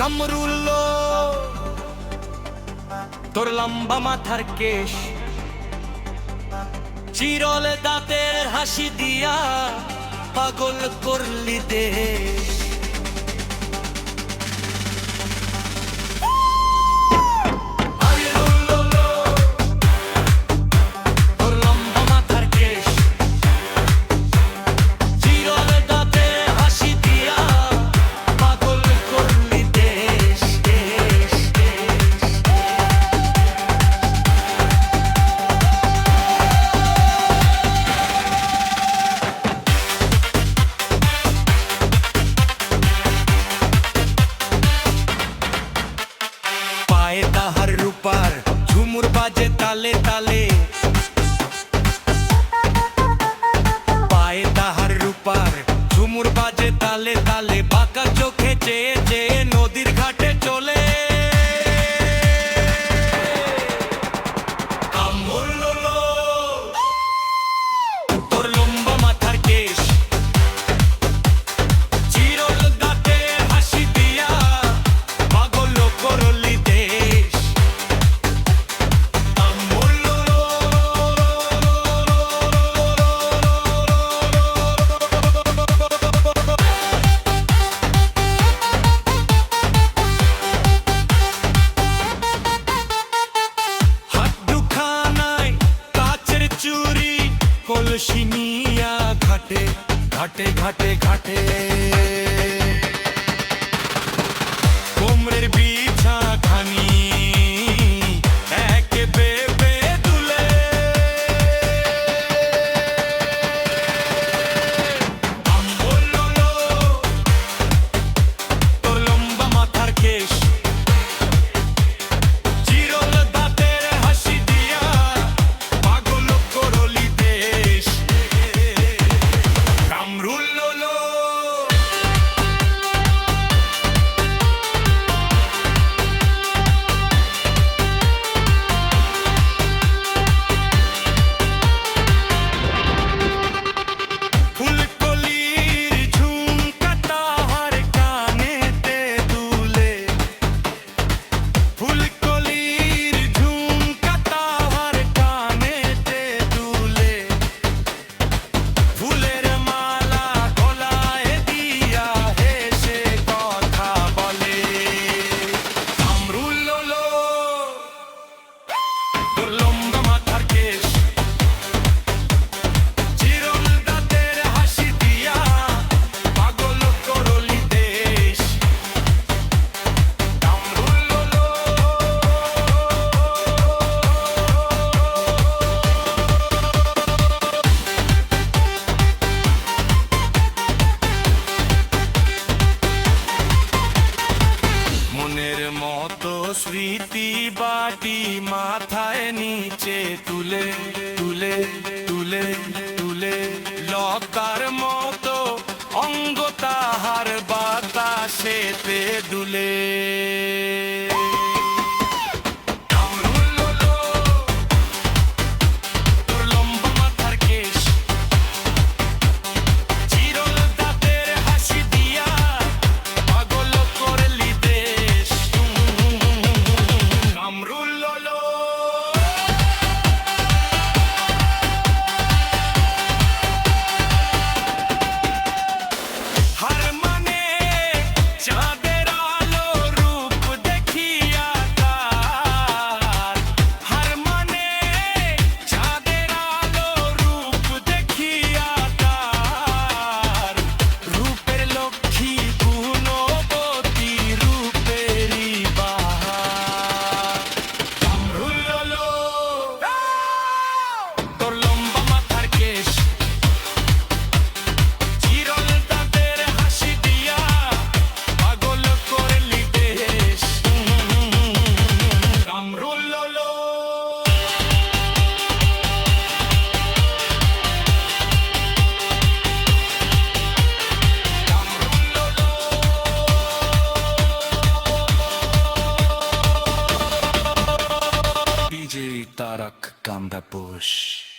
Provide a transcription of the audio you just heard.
কামরুল্লো তোর লম্বা মাথার কেশ, চিরল দাঁতের হাসি দিয়া পাগল করলি দেশ। তাহার রূপার ঝুমুর বাজে তালে তালে, পায়ে তাহার রূপার ঝুমুর বাজে তালে তালে, বাঁকা চোখে চেয়ে চেয়ে নদীর ঘাটে চলে। তোর লম্বা মাথার কেশ, চিরল দাঁতে হাসি দিয়া পাগল করলি দেশ। কলসিনিয়া ঘাটে ঘাটে ঘাটে ঘাটে, কোমরের বিছা খানি এক বেবে দুলে। তোর লম্বা মাথার কেশ, চিরল দাঁতের হাসি দিয়া পাগল করলি দেশ। স্মৃতি বাটি মাথায় নিচে তুলে তুলে তুলে তুলে, লতার মতো অঙ্গ তাহার বাতাসেতে দুলে। Tarak Kanda Bush.